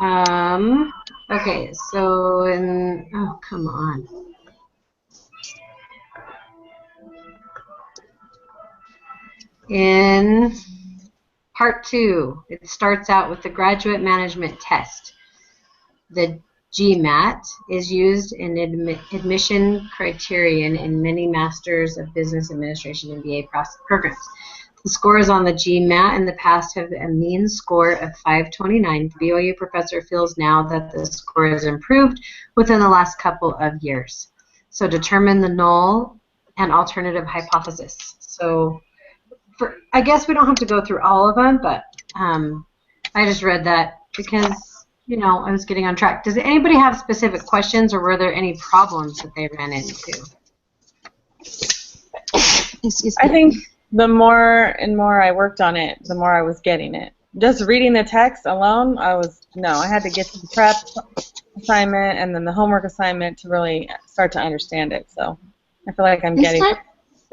Okay, so oh, come on. In part 2, it starts out with the graduate management test. The GMAT is used in admission criterion in many Masters of Business Administration MBA programs. The scores on the GMAT in the past have a mean score of 529. The BYU professor feels now that the score has improved within the last couple of years. So determine the null and alternative hypothesis. So I guess we don't have to go through all of them, but I just read that because, you know, I was getting on track. Does anybody have specific questions, or were there any problems that they ran into? I think the more and more I worked on it, the more I was getting it. Just reading the text alone, I had to get to the prep assignment and then the homework assignment to really start to understand it. So I feel like I'm getting better.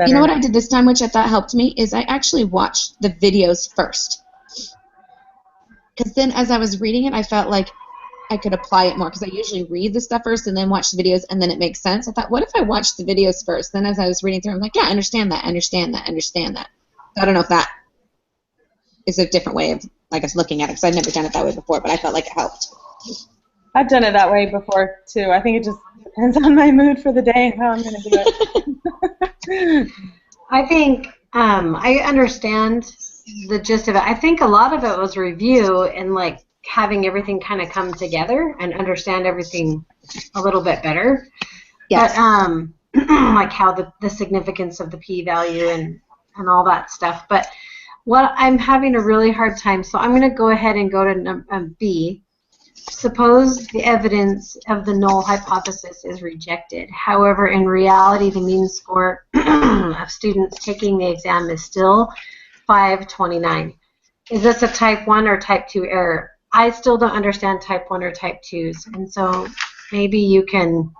You know what I did this time, which I thought helped me, is I actually watched the videos first. Because then as I was reading it, I felt like I could apply it more, because I usually read the stuff first and then watch the videos, and then it makes sense. I thought, what if I watched the videos first? Then as I was reading through, I'm like, yeah, I understand that, I understand that, I understand that. I don't know if that is a different way of, I guess, looking at it, because I'd never done it that way before, but I felt like it helped. I've done it that way before, too. I think it just depends on my mood for the day and how I'm going to do it. I think I understand the gist of it. I think a lot of it was review and, like, having everything kind of come together and understand everything a little bit better. Yes. But, like how the significance of the p-value and all that stuff. But what I'm having a really hard time, so I'm going to go ahead and go to B. Suppose the evidence of the null hypothesis is rejected. However, in reality, the mean score of students taking the exam is still 529. Is this a type 1 or type 2 error? I still don't understand type 1 or type 2s, and so maybe you can...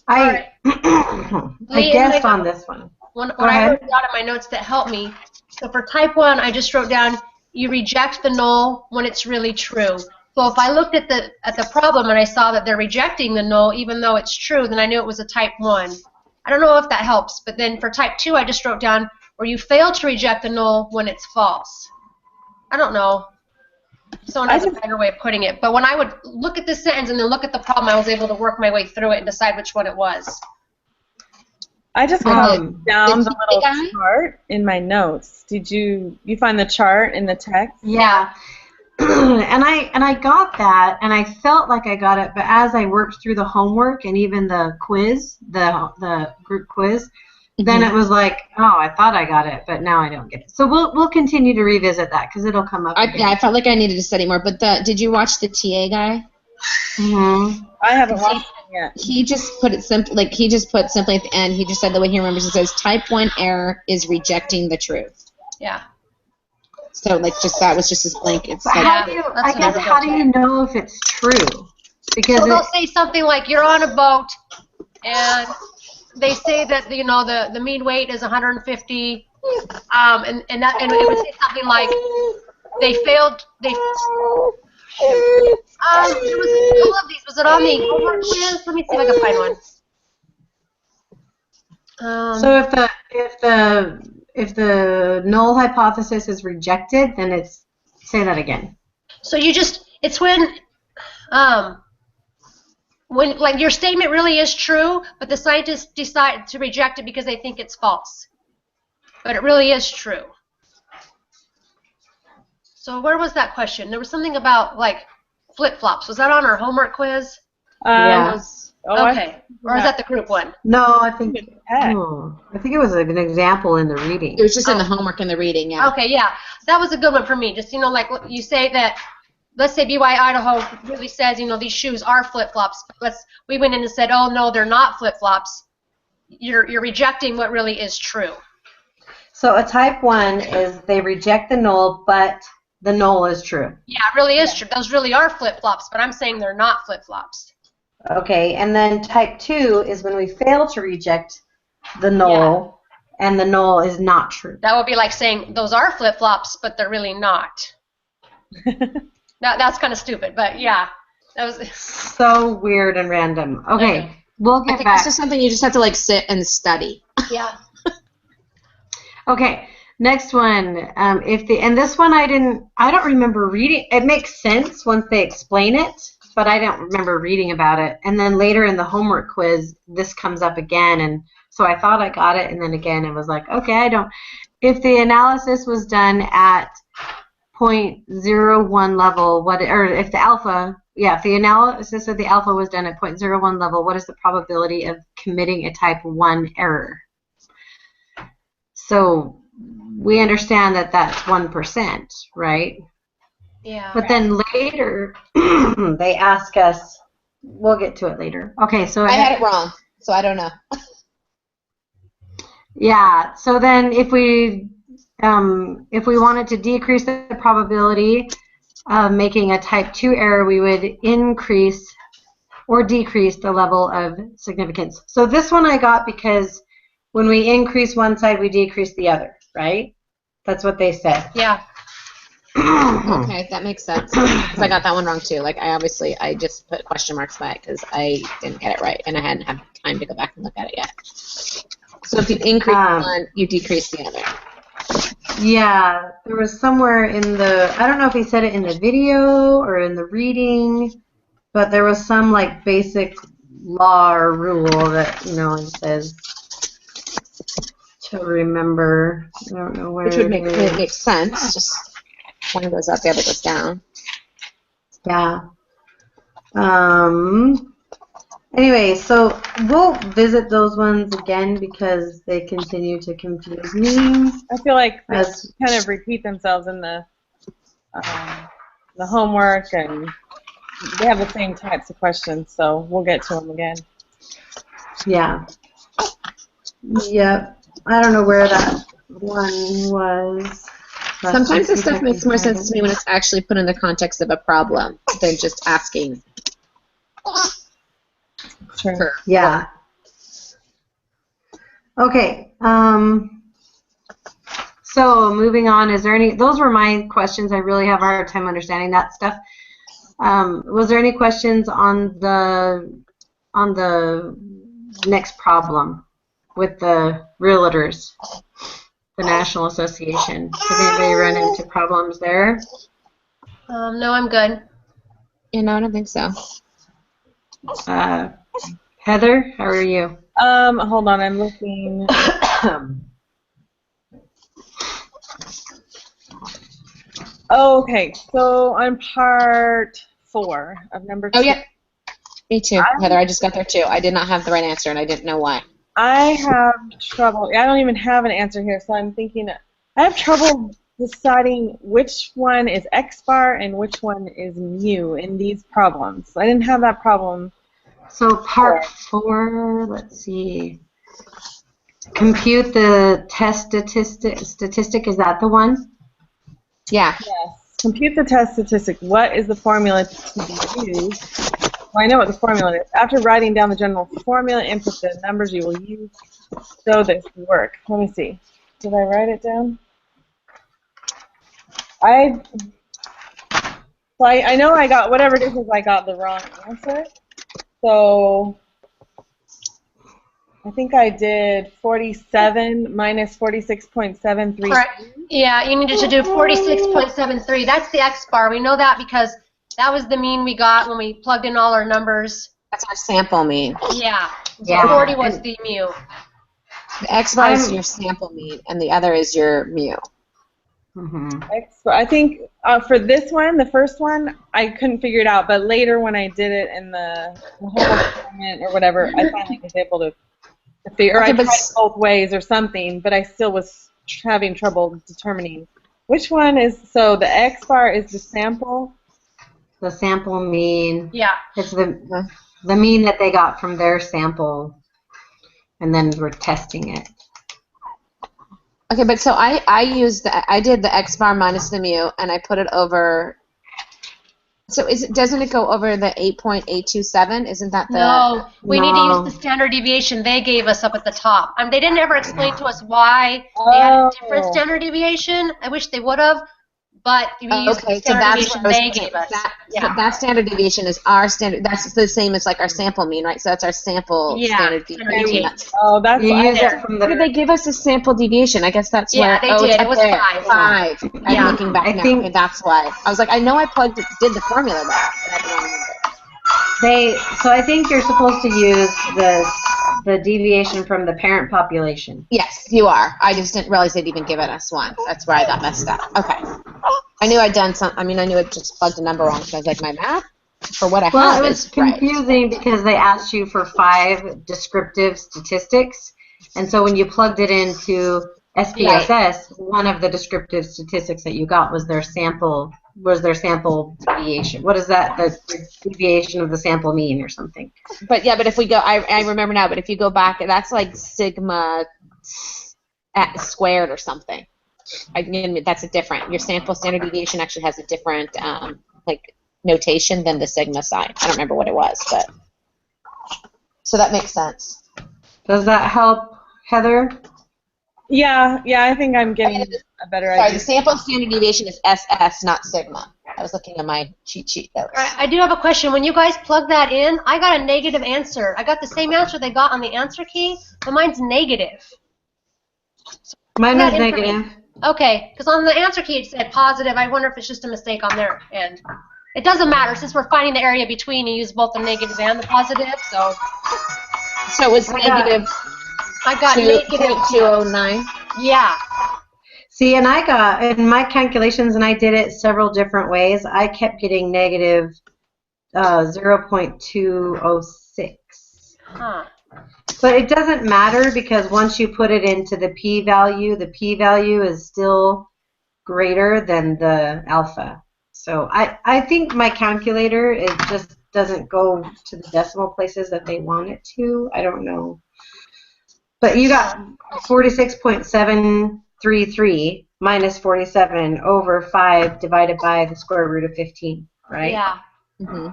I guessed on this one. What I wrote down in my notes that helped me, so for type 1, I just wrote down, you reject the null when it's really true. So if I looked at the problem and I saw that they're rejecting the null even though it's true, then I knew it was a type 1. I don't know if that helps, but then for type 2, I just wrote down where you fail to reject the null when it's false. I don't know. Someone has a better way of putting it. But when I would look at this sentence and then look at the problem, I was able to work my way through it and decide which one it was. I just copied down the little chart in my notes. Did you find the chart in the text? Yeah. and I got that, and I felt like I got it, but as I worked through the homework and even the quiz, the group quiz, then it was like, oh, I thought I got it, but now I don't get it. So we'll continue to revisit that because it'll come up. Yeah, I felt like I needed to study more. But did you watch the TA guy? I haven't watched it yet. He just put it simply, like he just put simply at the end. He just said the way he remembers it says type 1 error is rejecting the truth. Yeah. So like that was just his blanket. How do you know if it's true? Because they'll say something like you're on a boat and they say that the mean weight is 150, and it would say something like they failed. There was all of these. Was it on the homework quiz? Let me see if I can find one. So if the null hypothesis is rejected, then it's say that again. So it's when like your statement really is true, but the scientists decide to reject it because they think it's false. But it really is true. So where was that question? There was something about like flip-flops. Was that on our homework quiz? Yes. Okay. Or is that the group one? No, I think it was an example in the reading. It was just in the homework and the reading, yeah. Okay, yeah. That was a good one for me. Just, like you say that, let's say BYU Idaho really says, these shoes are flip-flops. We went in and said, oh, no, they're not flip-flops. You're rejecting what really is true. So a type 1 is they reject the null, but the null is true. Yeah, it really is true. Those really are flip-flops, but I'm saying they're not flip-flops. Okay, and then type 2 is when we fail to reject the null, and the null is not true. That would be like saying those are flip-flops, but they're really not. That's kind of stupid, but yeah, that was. So weird and random. Okay, we'll I get think back. that's just something you just have to like sit and study. Yeah. Okay, next one. And this one I don't remember reading. It makes sense once they explain it, but I don't remember reading about it. And then later in the homework quiz, this comes up again, and so I thought I got it, and then again it was like, okay, I don't. If the analysis was done at 0.01 level, if the analysis of the alpha was done at 0.01 level, what is the probability of committing a type 1 error? So we understand that that's 1%, right? Yeah. But then later, they ask us, we'll get to it later. Okay, so I had it wrong, so I don't know. yeah, so then if we wanted to decrease the probability of making a type 2 error, we would increase or decrease the level of significance. So this one I got because when we increase one side, we decrease the other, right? That's what they said. Yeah. Okay, that makes sense. Because I got that one wrong too. Like I just put question marks by it because I didn't get it right and I hadn't had time to go back and look at it yet. So if you increase one, you decrease the other. Yeah, there was somewhere in I don't know if he said it in the video or in the reading, but there was some like basic law or rule that, it says to remember. I don't know where. Which would make sense. Just one goes up, the other goes down. Yeah. Anyway, so we'll visit those ones again because they continue to confuse me. I feel like they kind of repeat themselves in the homework, and they have the same types of questions, so we'll get to them again. Yeah. Yep. I don't know where that one was. Sometimes this stuff makes more sense to me when it's actually put in the context of a problem than just asking. Sure. Yeah. Okay. So moving on, those were my questions. I really have a hard time understanding that stuff. Was there any questions on the next problem with the realtors, the National Association? Did anybody run into problems there? No, I'm good. No, I don't think so. Heather, how are you? Hold on, I'm looking. Okay, so on part 4 of number 2. Oh, yeah. Me too, Heather. I just got there too. I did not have the right answer, and I didn't know why. I have trouble. I don't even have an answer here, so I'm thinking. I have trouble deciding which one is X bar and which one is mu in these problems. I didn't have that problem. So part 4, let's see. Compute the test statistic. Is that the one? Yeah. Yes. Compute the test statistic. What is the formula to be used? Well, I know what the formula is. After writing down the general formula, input the numbers you will use so this will work. Let me see. Did I write it down? I know I got, whatever it is, I got the wrong answer. So I think I did 47 minus 46.73. Correct. Yeah, you needed to do 46.73. That's the X bar. We know that because that was the mean we got when we plugged in all our numbers. That's our sample mean. Yeah. Yeah. 40 was the mu. The X bar is your sample mean, and the other is your mu. Mm-hmm. I think for this one, the first one, I couldn't figure it out, but later when I did it in the homework assignment or whatever, I finally was able to figure. Okay, I tried it both ways or something, but I still was having trouble determining which one is. So the X bar is the sample. The sample mean. Yeah. It's the mean that they got from their sample, and then we're testing it. Okay, but so I did the X bar minus the mu, and I put it over. So doesn't it go over the 8.827? Isn't that the? No, we need to use the standard deviation they gave us up at the top. They didn't ever explain to us why they had a different standard deviation. I wish they would have, but we use Okay, so standard that's deviation what I they was gave us. so that standard deviation is our standard. That's the same as like our sample mean, right? So that's our sample Yeah, standard standard deviation. deviation. That's, Oh, that's You what use it from where did the. they give us a sample deviation? I guess that's Yeah, where. they Oh, did. it's It up was there. 5. 5. I'm Yeah. looking back I now. think- Okay, that's why. I was like, I know I did the formula there, but I don't remember. So I think you're supposed to use the deviation from the parent population. Yes, you are. I just didn't realize they'd even give it us one. That's where I got messed up. Okay. I knew I'd done some. I mean, I knew it just plugged a number wrong. So I was like, my math for what I Well, have it was is right. confusing because they asked you for 5 descriptive statistics, and so when you plugged it into SPSS, one of the descriptive statistics that you got was their sample deviation. What does that the deviation of the sample mean or something? But yeah, but if we go, I remember now. But if you go back, that's like sigma squared or something. That's a different. Your sample standard deviation actually has a different like notation than the sigma sign. I don't remember what it was, but so that makes sense. Does that help, Heather? Yeah, I think I'm getting a better Sorry, idea. the sample standard deviation is SS, not sigma. I was looking at my cheat sheet notes. I do have a question. When you guys plug that in, I got a negative answer. I got the same answer they got on the answer key, but mine's negative. Mine was That information- negative. Okay, because on the answer key it said positive. I wonder if it's just a mistake on their end. It doesn't matter since we're finding the area between. You use both the negative and the positive, so So it was I got- negative I got negative. 2.209. Yeah. See, and I got in my calculations, and I did it several different ways. I kept getting negative 0.206. Huh. But it doesn't matter because once you put it into the p-value is still greater than the alpha. So I think my calculator, it just doesn't go to the decimal places that they want it to. I don't know. But you got 46.733 minus 47 over 5 divided by the square root of 15, right? Yeah. Mm-hmm.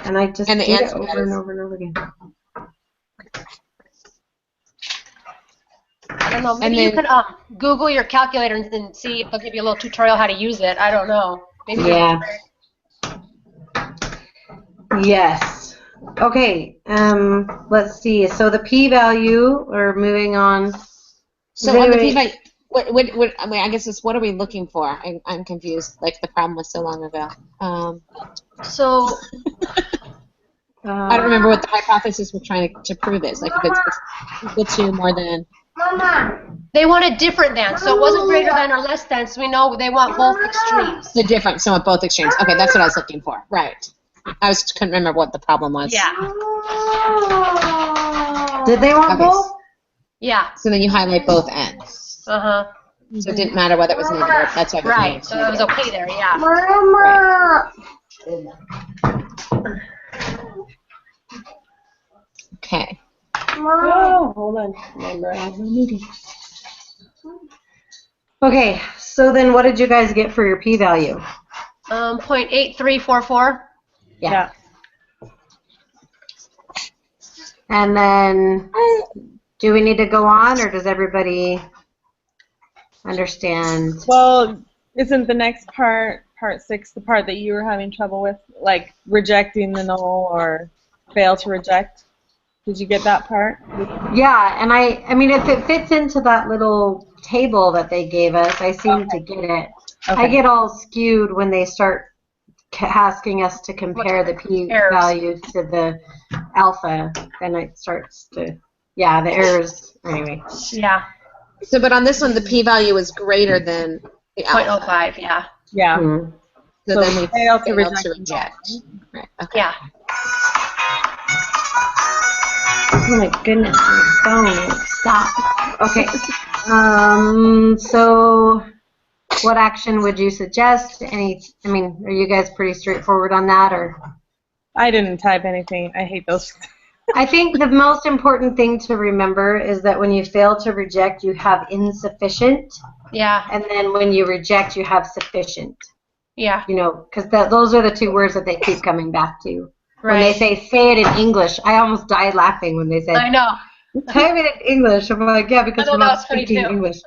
And I just And the did it answer over and is- over and over again. I don't know. And Maybe you then- could Google your calculator and see if they'll give you a little tutorial how to use it. I don't know. Maybe. Yeah. Yes. Okay. Let's see. So the p-value, we're moving on. So Wait, on the wait. p-value, what, I mean, I guess it's what are we looking for? I'm confused. Like the problem was so long ago. So I don't remember what the hypothesis we're trying to prove is. Like if it's equal to more than. they wanted different than, so it wasn't greater than or less than. So we know they want both extremes. The difference, so at both extremes. Okay, that's what I was looking for. Right. Couldn't remember what the problem was. Yeah. Did they want Okay. both? Yeah. So then you highlight both ends. Uh huh. So it didn't matter whether it was negative. That's why it was Right. negative. So it was okay there. Yeah. Okay. Oh, hold on. Remember, I have a meeting. Okay. So then what did you guys get for your p-value? 0.8344. Yeah. And then do we need to go on, or does everybody understand? Well, isn't the next part 6, the part that you were having trouble with, like rejecting the null or fail to reject? Did you get that part? Yeah, and I mean, if it fits into that little table that they gave us, I seem to get it. Okay. I get all skewed when they start asking us to compare the p-value to the alpha. Then it starts to, yeah, the errors. Anyway. Yeah. So, but on this one, the p-value is greater than the alpha. 0.05. Yeah. Yeah. Hmm. So then we fail to fail reject. to reject. Right. Okay. Yeah. Oh my goodness, my phone. Stop. Okay. So what action would you suggest? I mean, are you guys pretty straightforward on that, or? I didn't type anything. I hate those. I think the most important thing to remember is that when you fail to reject, you have insufficient, Yeah. and then when you reject, you have sufficient. Yeah. You know, because those are the two words that they keep coming back to. When they Right. say it in English, I almost died laughing when they said, I know. type it in English. I'm like, yeah, because I know, we're that not was funny speaking too. English.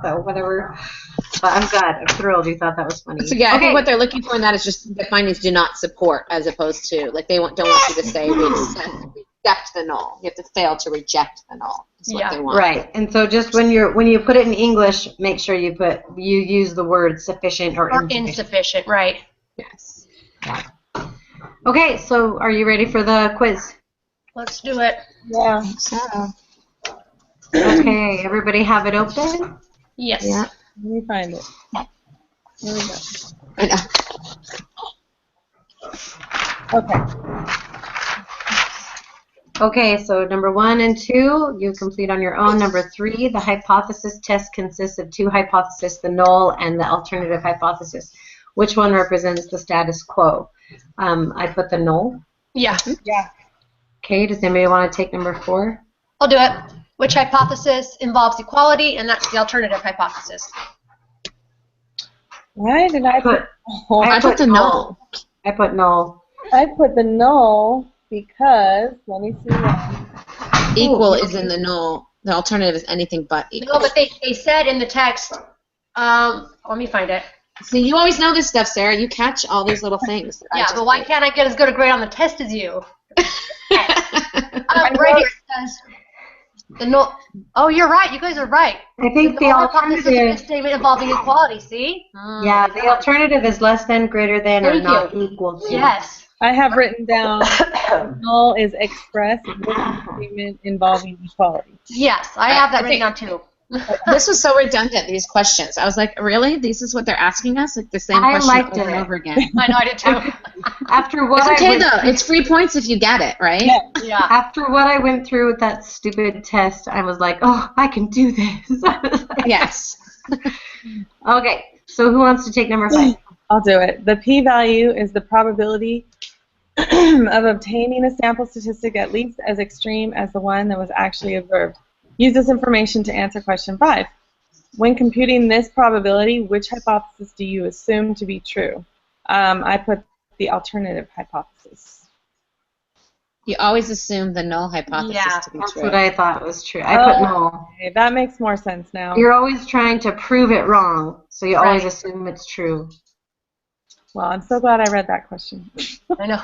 So whatever. But I'm glad. I'm thrilled you thought that was funny. So yeah, I Okay. think what they're looking for in that is just the findings do not support, as opposed to like don't want you to say we reject the null. You have to fail to reject the null. Is what they want. Right. And so just when you put it in English, make sure you use the word sufficient or insufficient. Insufficient, right. Yes. Okay, so are you ready for the quiz? Let's do it. Yeah. So Okay, everybody have it open? Yes. yeah. Let me find it. Here we go. I know. Okay. Okay, so number 1 and 2, you complete on your own. Number 3, the hypothesis test consists of 2 hypotheses, the null and the alternative hypothesis. Which one represents the status quo? I put the null. Yeah. Yeah. Okay, does anybody want to take number 4? I'll do it. Which hypothesis involves equality, and that's the alternative hypothesis. Why did I put? I put the null. I put null. I put the null because let me see. Equal is in the null. The alternative is anything but equal. No, but they said in the text. Let me find it. See, you always know this stuff, Sarah. You catch all these little things. Yeah, but why can't I get as good a grade on the test as you? Right here it says the null. Oh, you're right. You guys are right. I think the null hypothesis is a alternative. statement involving equality. See? Yeah, the alternative is less than, greater than, or Thank not you. equal to. Yes. I have written down null is expressed with a statement involving equality. Yes, I have that I written think- down too. This was so redundant, these questions. I was like, really? This is what they're asking us? Like the same I question liked over and it. over again. I know I did too. After what It's I okay, went though. It's free points if you get it, right? Yeah. Yeah. After what I went through with that stupid test, I was like, oh, I can do this. I was like, Yes. Okay, so who wants to take number 5? I'll do it. The p-value is the probability of obtaining a sample statistic at least as extreme as the one that was actually observed. Use this information to answer question 5. When computing this probability, which hypothesis do you assume to be true? I put the alternative hypothesis. You always assume the null hypothesis Yeah, to be That's true. what I thought was true. I put null. Okay, that makes more sense now. You're always trying to prove it wrong, so you always Right. assume it's true. Well, I'm so glad I read that question. I know.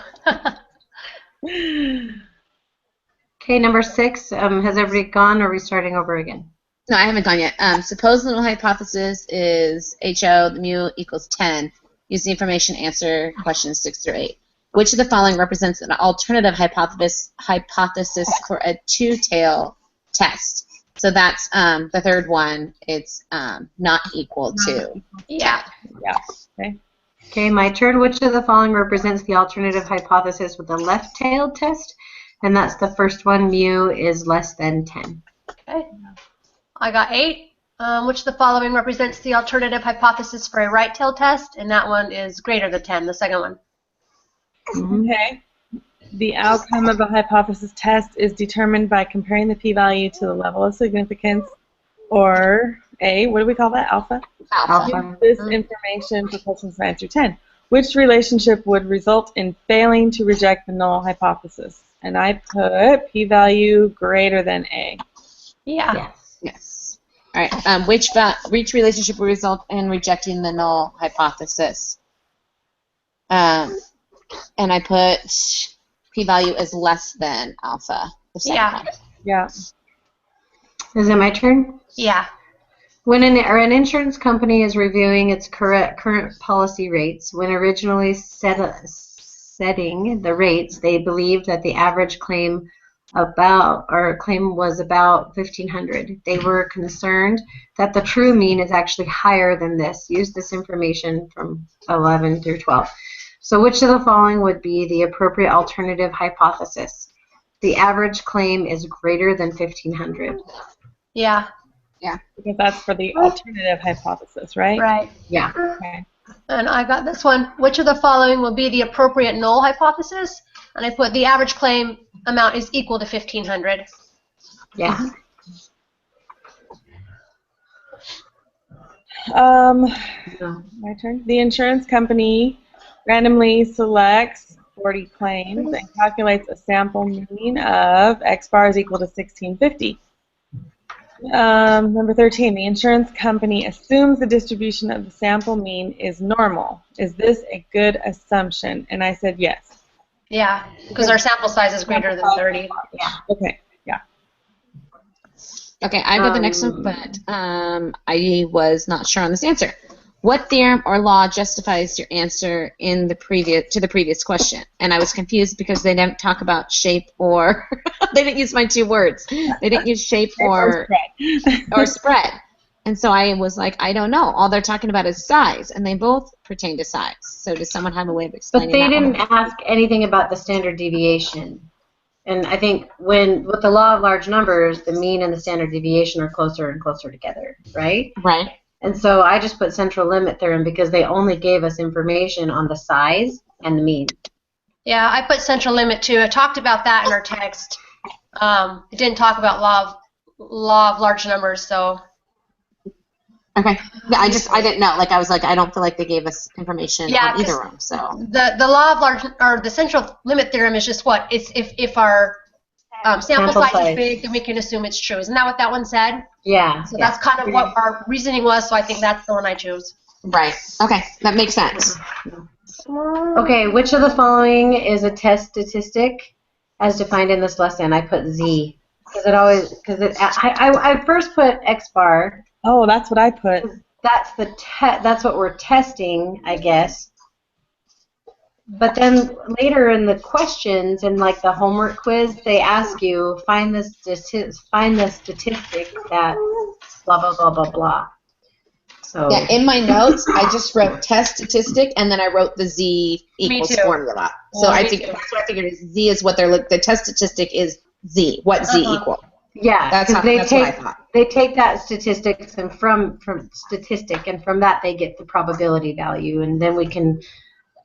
Okay, number 6. Has everybody gone, or are we starting over again? No, I haven't gone yet. Suppose the null hypothesis is HO, the mu equals 10. Use the information, answer questions 6 through 8. Which of the following represents an alternative hypothesis for a two-tail test? So that's the third one. It's not equal to. Yeah. Yeah. Okay. Okay, my turn. Which of the following represents the alternative hypothesis with the left-tailed test? And that's the first one, mu is less than 10. Okay. I got 8. Which of the following represents the alternative hypothesis for a right-tailed test? And that one is greater than 10, the second one. Okay. The outcome of a hypothesis test is determined by comparing the p-value to the level of significance, or A, what do we call that, alpha? Alpha. Use this information for questions 9 through 10. Which relationship would result in failing to reject the null hypothesis? And I put p-value greater than A. Yeah. Yes. Yes. All right. Which relationship will result in rejecting the null hypothesis? And I put p-value is less than alpha. The second Yeah. one. Yeah. Is it my turn? Yeah. When an insurance company is reviewing its current policy rates, when originally setting the rates, they believed that the average claim was about 1,500. They were concerned that the true mean is actually higher than this. Use this information from 11 through 12. So which of the following would be the appropriate alternative hypothesis? The average claim is greater than 1,500. Yeah. Because that's for the alternative hypothesis, right? Right. Yeah. Okay. And I got this one. Which of the following will be the appropriate null hypothesis? And I put the average claim amount is equal to 1,500. Yeah. My turn. The insurance company randomly selects 40 claims and calculates a sample mean of X bar is equal to 1650. Number 13, the insurance company assumes the distribution of the sample mean is normal. Is this a good assumption? And I said yes. Yeah, because our sample size is greater than 30. Yeah. Okay, yeah. Okay, I've got the next one, but I was not sure on this answer. What theorem or law justifies your answer in the previous question? And I was confused because they didn't talk about shape or they didn't use my two words. They didn't use shape or spread. And so I was like, I don't know. All they're talking about is size, and they both pertain to size. So does someone have a way of But explaining they that didn't one? ask anything about the standard deviation. And I think with the law of large numbers, the mean and the standard deviation are closer and closer together, right? Right. And so I just put central limit theorem because they only gave us information on the size and the mean. Yeah, I put central limit too. I talked about that in our text. It didn't talk about law of large numbers, so. Okay. Yeah, I didn't know. Like I was like, I don't feel like they gave us information Yeah, on either of them. So the law of large or the central limit theorem is just what? It's if our sample size is big, then we can assume it's true. Isn't that what that one said? Yeah. So that's kind of what our reasoning was. So I think that's the one I chose. right. Okay, that makes sense. Okay, which of the following is a test statistic as defined in this lesson? I put Z because I first put X bar. Oh, that's what I put. That's what we're testing, I guess. But then later in the questions and like the homework quiz, they ask you find the statistic that blah blah blah blah blah. So Yeah, in my notes, I just wrote test statistic, and then I wrote the Z equals too. formula. So Yeah, I me think too. that's what I figured is Z is what they're the test statistic is Z. What Z equal? yeah, That's because what I thought. they take that statistics and from statistic and from that they get the probability value, and then we can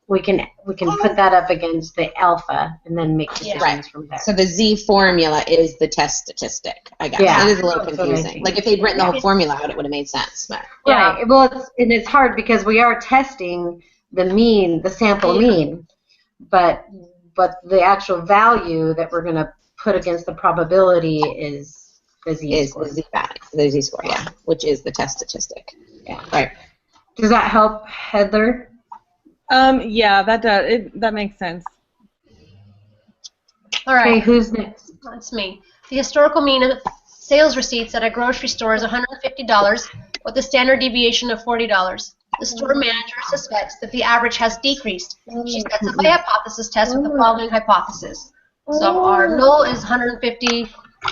put that up against the alpha and then make decisions Right. from there. So the Z formula is the test statistic. I guess Yeah. it is a little That's what I confusing. think. Like if they'd written the whole formula out, it would have made sense. But Right. Well, it's hard because we are testing the sample mean, but the actual value that we're going to put against the probability is the Z score. The Z score, yeah, which is the test statistic. Yeah. Right. Does that help, Heather? Yeah, that does. That makes sense. All right. Okay, who's next? That's me. The historical mean of sales receipts at a grocery store is $150 with a standard deviation of $40. The store manager suspects that the average has decreased. She sets up a hypothesis test with the following hypothesis. So our null is 150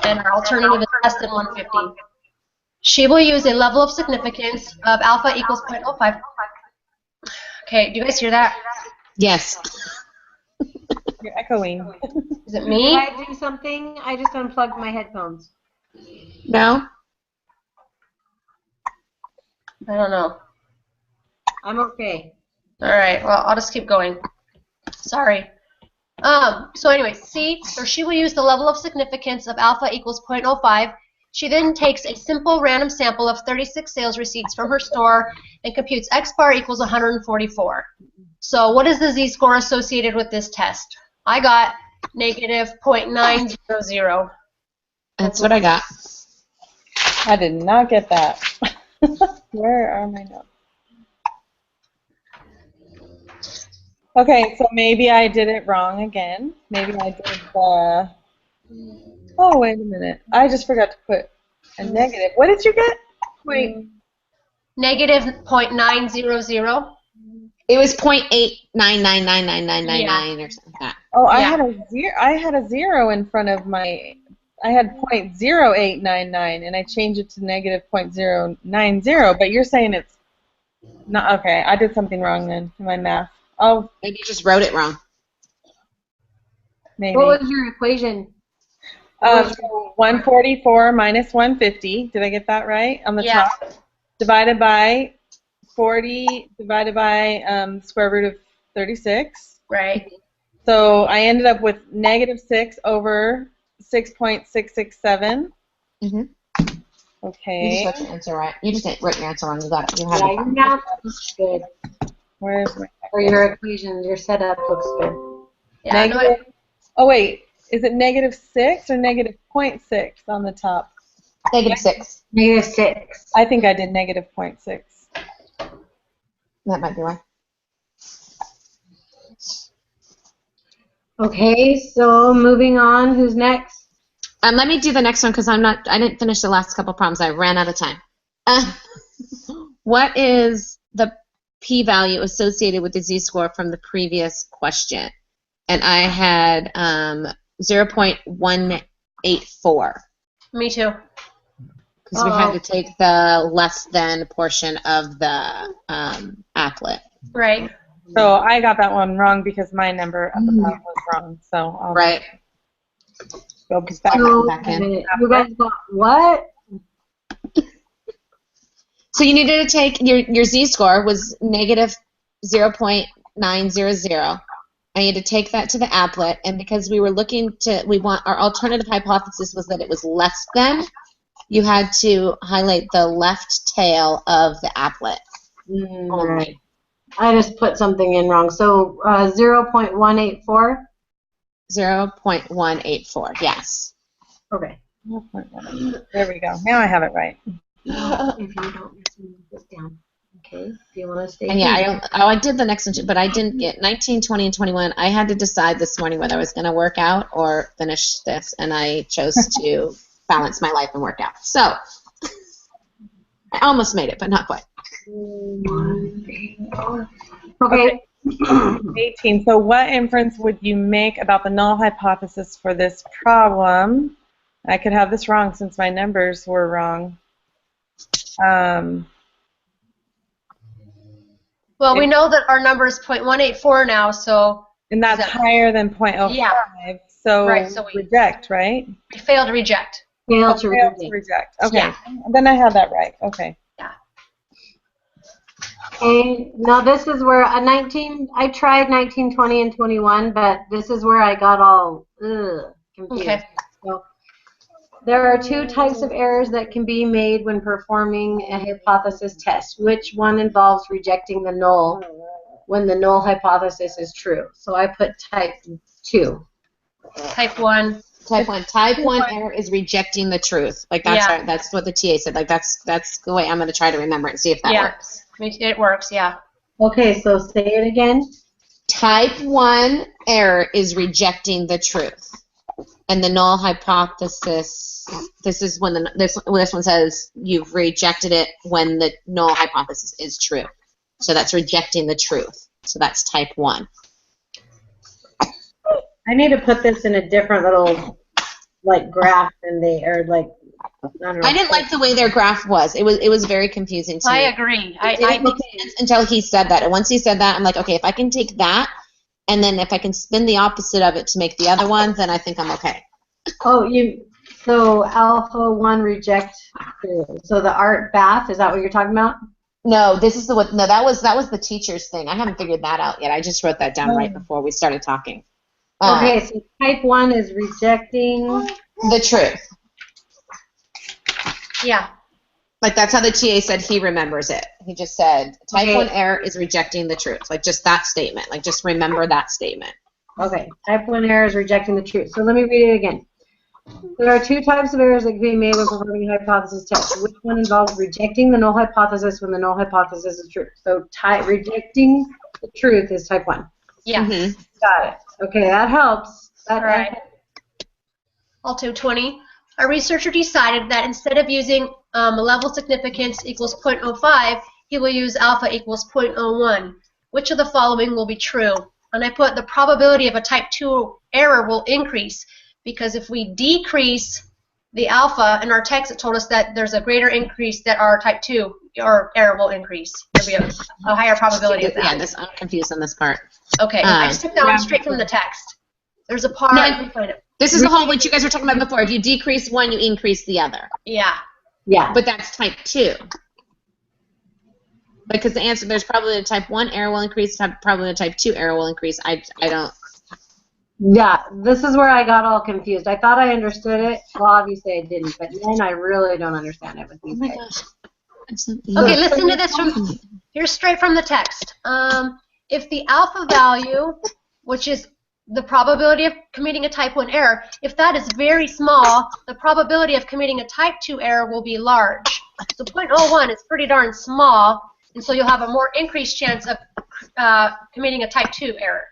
and our alternative is less than 150. She will use a level of significance of alpha equals 0.05. Okay, do you guys hear that? Yes. You're echoing. Is it Did me? I do something? I just unplugged my headphones. No. I don't know. I'm okay. All right, well, I'll just keep going. Sorry. So anyway, she will use the level of significance of alpha equals 0.05. She then takes a simple random sample of 36 sales receipts from her store and computes X bar equals 144. So what is the Z-score associated with this test? I got negative 0.900. That's what I got. I did not get that. Where are my notes? Okay, so maybe I did it wrong again. Maybe I did the... Oh, wait a minute. I just forgot to put a negative. What did you get? Negative 0.900. It was 0.8999999 or something like that. Oh, I Yeah. had a zero. I had a 0 in front of my. I had 0.0899, and I changed it to negative 0.090. But you're saying it's not okay. I did something wrong then in my math. Oh, Maybe you just wrote it wrong. maybe. What was your equation? So 144 minus 150. Did I get that right on the Yeah. top? Divided by 40 divided by square root of 36. Right. So I ended up with negative 6 over 6.667. Mhm. Okay. You just wrote your answer right. You just wrote your answer wrong. You got it. You had Yeah, it. your math looks good. Where's my Or your equation, your setup looks good. Yeah, no, negative? Oh wait, is it negative 6 or negative 0.6 on the top? -6. -6. I think I did -0.6. That might be why. Okay, so moving on. Who's next? Let me do the next one because I didn't finish the last couple problems. I ran out of time. What is the p-value associated with the z-score from the previous question? And I had 0.184 Me too. because we had to take the less than portion of the applet. Right. So I got that one wrong because my number at the bottom was wrong. So I'll Right. go back. So, back in. you guys got what? So you needed to take your z-score was -0.900. I need to take that to the applet, and because we want our alternative hypothesis was that it was less than, you had to highlight the left tail of the applet. Right. I just put something in wrong. So 0.184? 0.184, yes. Okay. There we go. Now I have it right. If you don't listen, put this down. Okay. If you want to stay And yeah, here. I did the next one too, but I didn't get 19, 20, and 21. I had to decide this morning whether I was going to work out or finish this, and I chose to balance my life and work out. So I almost made it, but not quite. Okay. 18. So what inference would you make about the null hypothesis for this problem? I could have this wrong since my numbers were wrong. Well, we know that our number is 0.184 now, so And that's higher than 0.05. Yeah. So, Right, so we- reject, right? we failed to reject. Fail to Fail read. reject. Okay. Yeah. Then I have that right. Okay. Okay, now this is where I tried 19, 20, and 21, but this is where I got all confused. Okay. So, there are two types of errors that can be made when performing a hypothesis test. Which one involves rejecting the null when the null hypothesis is true? So I put type 2. Type 1. Type 1. Type 1 error is rejecting the truth. Like that's what the TA said. Like that's the way I'm going to try to remember it and see if that works. It works, yeah. Okay, so say it again. Type 1 error is rejecting the truth. And the null hypothesis, this is when this one says you've rejected it when the null hypothesis is true. So that's rejecting the truth. So that's type 1. I need to put this in a different little graph than I didn't like the way their graph was. It was very confusing to me. I agree. It didn't make sense until he said that. And once he said that, I'm like, okay, if I can take that, and then if I can spin the opposite of it to make the other one, then I think I'm okay. Oh, so alpha 1 reject 2. So the art bath, is that what you're talking about? No, that was the teacher's thing. I haven't figured that out yet. I just wrote that down right before we started talking. Okay, so type 1 is rejecting the truth. Yeah. Like that's how the TA said he remembers it. He just said type 1 error is rejecting the truth. Like just that statement. Like just remember that statement. Okay, type 1 error is rejecting the truth. So let me read it again. There are two types of errors that can be made when performing a hypothesis test. Which one involves rejecting the null hypothesis when the null hypothesis is true? So rejecting the truth is type 1. Yeah. Mm-hmm. Got it. Okay, that helps. All right. Alto 20. A researcher decided that instead of using level significance equals 0.05, he will use alpha equals 0.01. Which of the following will be true? And I put the probability of a type 2 error will increase because if we decrease the alpha in our text, it told us that there's a greater increase that our type 2 or error will increase. There'll be a higher probability of that. Yeah, I'm confused on this part. Okay, I just took that one straight from the text. There's a part. This is the whole what you guys were talking about before. If you decrease one, you increase the other. Yeah. Yeah. But that's type 2. Because the answer, there's probably a type 1 error will increase, probably a type 2 error will increase. I don't. Yeah, this is where I got all confused. I thought I understood it. Well, obviously I didn't, but then I really don't understand it with these guys. Okay, listen to this here's straight from the text. If the alpha value, which is the probability of committing a type 1 error. If that is very small, the probability of committing a type 2 error will be large. So 0.01 is pretty darn small, and so you'll have a more increased chance of committing a type 2 error.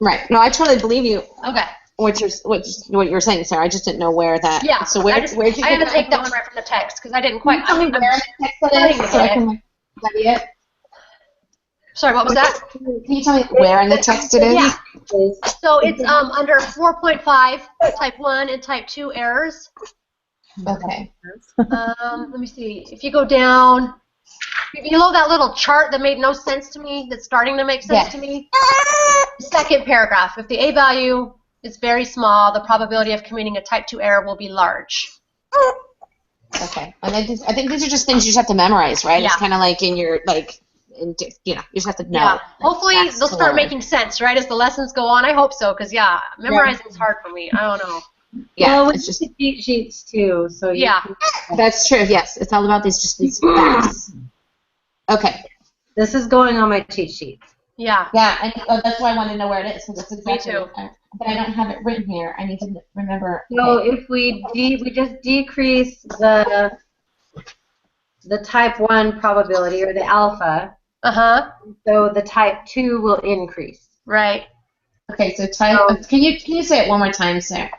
Right. No, I totally believe you. Okay. What you're saying, Sarah. I just didn't know where that. Yeah. So where did you I had to get take that one right from the text because I didn't quite. Can you tell me where in the text that is, so I can study it? Sorry, what was that? Can you tell me where in the text it is? Yeah. So it's under 4.5 type 1 and type 2 errors. Okay. Let me see. If you go down, below that little chart that made no sense to me, that's starting to make sense to me, second paragraph. If the A value is very small, the probability of committing a type 2 error will be large. Okay. And I think these are just things you just have to memorize, right? Yeah. It's kind of like in your, like, you just have to know. Yeah. Hopefully That's they'll to start learn. making sense, right, as the lessons go on. I hope so, because, yeah, memorizing is hard for me. I don't know. Yeah, well, it's just, the cheat sheets too. So you Yeah. that's true, yes. It's all about these facts. Okay. This is going on my cheat sheet. Yeah. Yeah, that's why I wanted to know where it is, because it's exactly. too. But I don't have it written here. I need to remember. So Okay. if we just decrease the type 1 probability, or the alpha, Uh-huh. so the type 2 will increase. Right. Okay, so can you say it one more time, Sarah?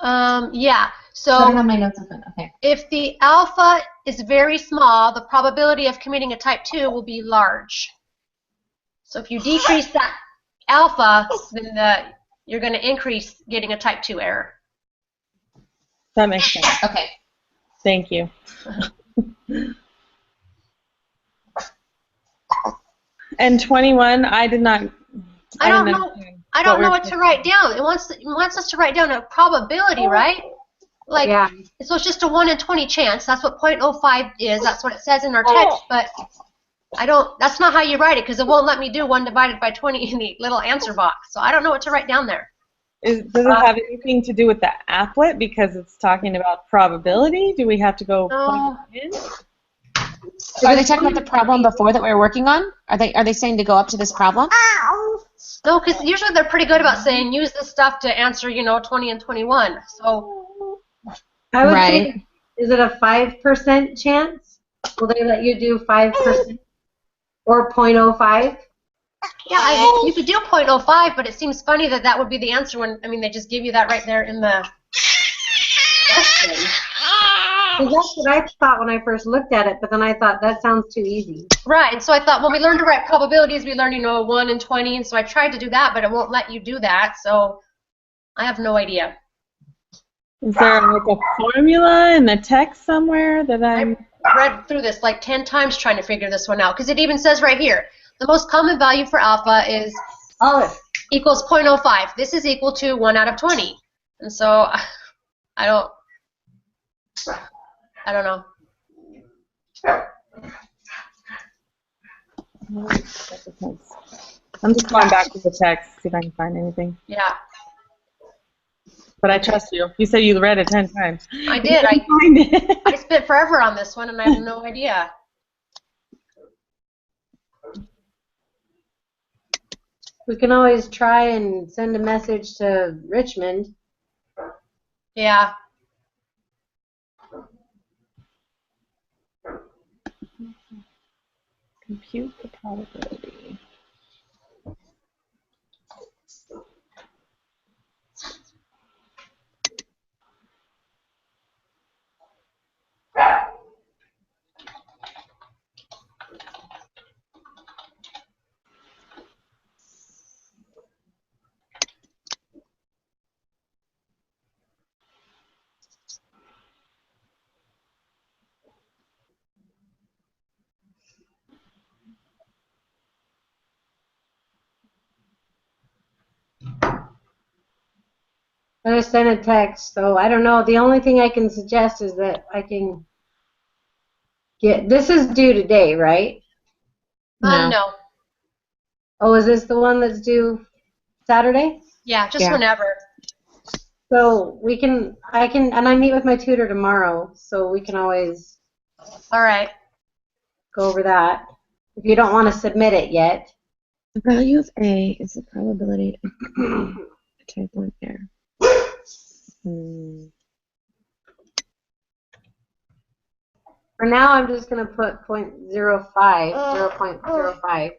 Yeah. I don't So have my notes open. Okay. if the alpha is very small, the probability of committing a type 2 will be large. So if you decrease that alpha, then you're going to increase getting a type 2 error. That makes sense. Okay. Thank you. And 21, I did not. I don't didn't know. understand I don't know we're- what to write down. It wants us to write down a probability, right? Like, Yeah. so it's just a 1 in 20 chance. That's what 0.05 is. That's what it says in our text. But I don't. That's not how you write it, because it won't let me do 1 divided by 20 in the little answer box. So I don't know what to write down there. Does it have anything to do with the applet because it's talking about probability? Do we have to go plug it in? So are they talking about the problem before that we were working on? Are they saying to go up to this problem? No, because usually they're pretty good about saying use this stuff to answer, 20 and 21. So I would Right. say, is it a 5% chance? Will they let you do 5% or 0.05? yeah, you could do 0.05, but it seems funny that would be the answer when they just give you that right there in the question. 'Cause that's what I thought when I first looked at it, but then I thought that sounds too easy. Right, and so I thought when we learned to write probabilities, we learned 1 in 20, and so I tried to do that, but it won't let you do that. So I have no idea. Is there like a formula in the text somewhere that I'm? I read through this like 10 times trying to figure this one out, because it even says right here, the most common value for alpha is equals 0.05. This is equal to 1 out of 20. And so I don't know. I'm just going back to the text, see if I can find anything. Yeah, But I trust you. You said you read it 10 times. I did. You can find it. I spent forever on this one, and I have no idea. We can always try and send a message to Richmond. Yeah. Compute the probability. I just sent a text, so I don't know. The only thing I can suggest is that I can get. This is due today, right? No. Oh, is this the one that's due Saturday? Yeah, just Yeah. whenever. So and I meet with my tutor tomorrow, so we can always All right. go over that. If you don't want to submit it yet. The value of A is the probability of a type 1 error. For now, I'm just going to put 0.05.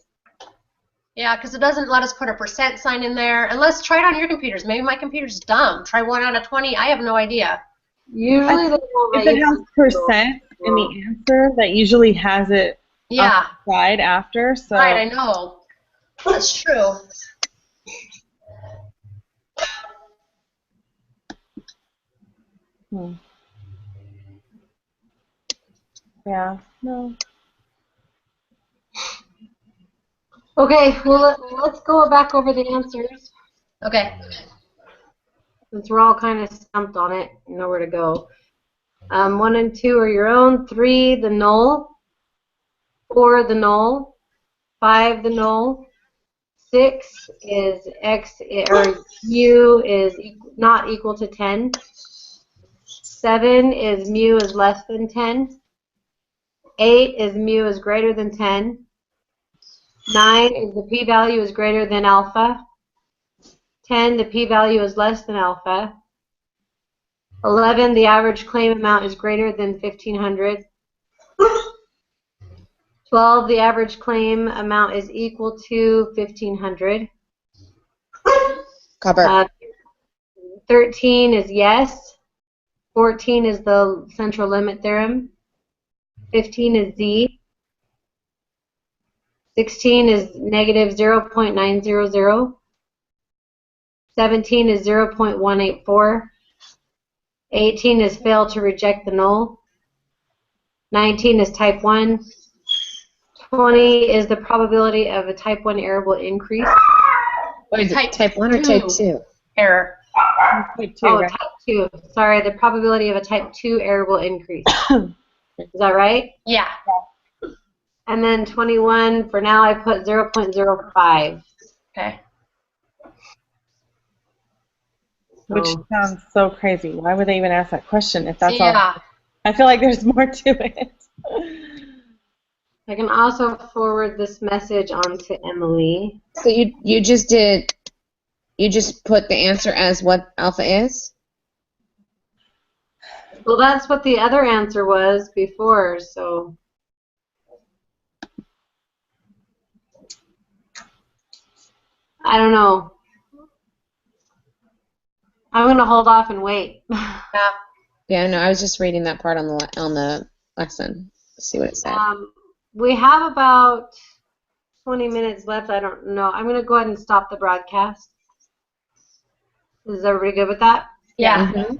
Yeah, because it doesn't let us put a percent sign in there. Unless, try it on your computers. Maybe my computer's dumb. Try 1 out of 20. I have no idea. Usually they won't If let it you has percent in the answer, that usually has it Yeah, off the side after. So right, I know. That's true. Yeah, no. Okay, well, let's go back over the answers. Okay. Since we're all kind of stumped on it, you know where to go. 1 and 2 are your own. 3, the null. 4, the null. 5, the null. 6 is x, or mu is not equal to 10. 7 is mu is less than 10. 8 is mu is greater than 10. 9 is the p-value is greater than alpha. 10, the p-value is less than alpha. 11, the average claim amount is greater than 1,500. 12, the average claim amount is equal to 1,500. Cover. 13 is yes. 14 is the central limit theorem. 15 is Z. 16 is negative 0.900. 17 is 0.184. 18 is fail to reject the null. 19 is type 1. 20 is the probability of a type 1 error will increase. What is it, type 1 or type 2? Error. Type 2, Oh, right? type 2. Sorry, the probability of a type 2 error will increase. Is that right? Yeah. And then 21, for now I put 0.05. Okay. Which So, sounds so crazy. Why would they even ask that question if that's all? Yeah. I feel like there's more to it. I can also forward this message on to Emily. So you just put the answer as what alpha is? Well, that's what the other answer was before, so. I don't know. I'm going to hold off and wait. Yeah. Yeah, no, I was just reading that part on the lesson. See what it said. We have about 20 minutes left. I don't know. I'm going to go ahead and stop the broadcast. Is everybody good with that? Yeah. Mhm.